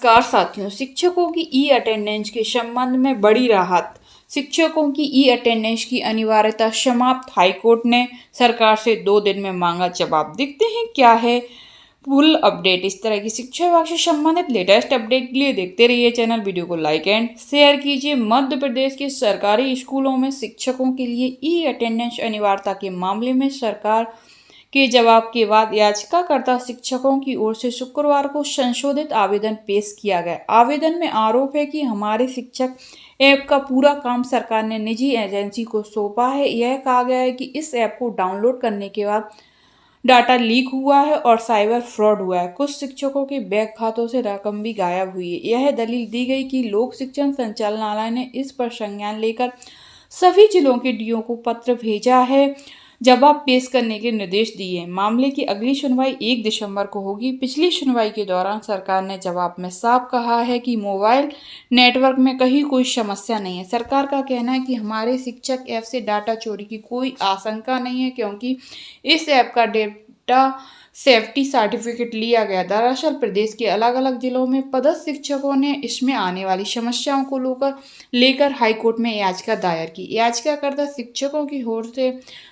नमस्कार साथियों, शिक्षकों की ई अटेंडेंस के संबंध में बड़ी राहत। शिक्षकों की ई अटेंडेंस की अनिवार्यता समाप्त। हाईकोर्ट ने सरकार से 2 दिन में मांगा जवाब। देखते हैं क्या है फुल अपडेट। इस तरह की शिक्षा विभाग से संबंधित लेटेस्ट अपडेट के लिए देखते रहिए चैनल। वीडियो को लाइक एंड शेयर कीजिए। मध्य प्रदेश के सरकारी स्कूलों में शिक्षकों के लिए ई अटेंडेंस अनिवार्यता के मामले में सरकार के जवाब के बाद याचिकाकर्ता शिक्षकों की ओर से शुक्रवार को संशोधित आवेदन पेश किया गया। आवेदन में आरोप है कि हमारे शिक्षक ऐप का पूरा काम सरकार ने निजी एजेंसी को सौंपा है। यह कहा गया है कि इस ऐप को डाउनलोड करने के बाद डाटा लीक हुआ है और साइबर फ्रॉड हुआ है। कुछ शिक्षकों के बैंक खातों से रकम भी गायब हुई है। यह दलील दी गई कि लोक शिक्षण संचालनालय ने इस पर संज्ञान लेकर सभी जिलों के डीओ को पत्र भेजा है, जवाब पेश करने के निर्देश दिए। मामले की अगली सुनवाई 1 दिसंबर को होगी। पिछली सुनवाई के दौरान सरकार ने जवाब में साफ कहा है कि मोबाइल नेटवर्क में कहीं कोई समस्या नहीं है। सरकार का कहना है कि हमारे शिक्षक ऐप से डाटा चोरी की कोई आशंका नहीं है, क्योंकि इस ऐप का डेटा सेफ्टी सर्टिफिकेट लिया गया। दरअसल प्रदेश के अलग अलग जिलों में पदस्थ शिक्षकों ने इसमें आने वाली समस्याओं को लेकर हाईकोर्ट में याचिका दायर की। याचिकाकर्ता शिक्षकों की ओर से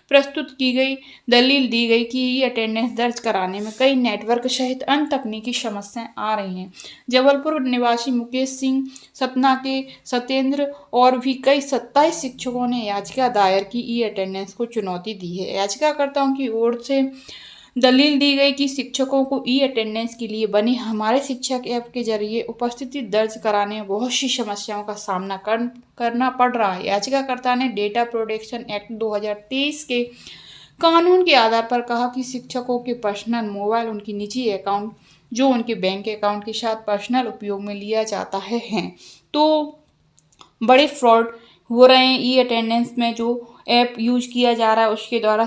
प्रस्तुत की गई दलील दी गई कि ये अटेंडेंस दर्ज कराने में कई नेटवर्क सहित अन्य तकनीकी समस्याएं आ रही हैं। जबलपुर निवासी मुकेश सिंह, सतना के सत्येंद्र और भी कई 27 शिक्षकों ने याचिका दायर की ई अटेंडेंस को चुनौती दी है। याचिकाकर्ताओं की ओर से दलील दी गई कि शिक्षकों को ई अटेंडेंस के लिए बनी हमारे शिक्षक ऐप के जरिए उपस्थिति दर्ज कराने में बहुत सी समस्याओं का सामना करना पड़ रहा है। याचिकाकर्ता ने डेटा प्रोटेक्शन एक्ट 2023 के कानून के आधार पर कहा कि शिक्षकों के पर्सनल मोबाइल, उनकी निजी अकाउंट जो उनके बैंक अकाउंट के साथ पर्सनल उपयोग में लिया जाता है तो बड़े फ्रॉड हो रहे हैं। ई अटेंडेंस में जो ऐप यूज किया जा रहा है उसके द्वारा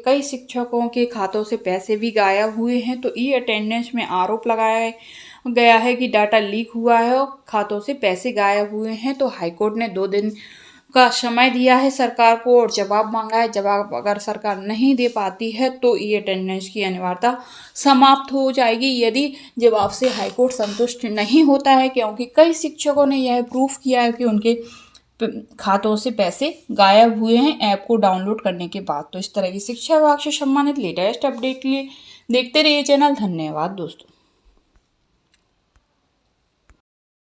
कई शिक्षकों के खातों से पैसे भी गायब हुए हैं। तो ई अटेंडेंस में आरोप लगाया गया है कि डाटा लीक हुआ है और खातों से पैसे गायब हुए हैं। तो हाईकोर्ट ने 2 दिन का समय दिया है सरकार को और जवाब मांगा है। जवाब अगर सरकार नहीं दे पाती है तो ई अटेंडेंस की अनिवार्यता समाप्त हो जाएगी, यदि जवाब से हाईकोर्ट संतुष्ट नहीं होता है, क्योंकि कई शिक्षकों ने यह प्रूफ किया है कि उनके खातों से पैसे गायब हुए हैं ऐप को डाउनलोड करने के बाद। तो इस तरह की शिक्षा विभाग से संबंधित लेटेस्ट अपडेट के लिए देखते रहिए चैनल। धन्यवाद दोस्तों।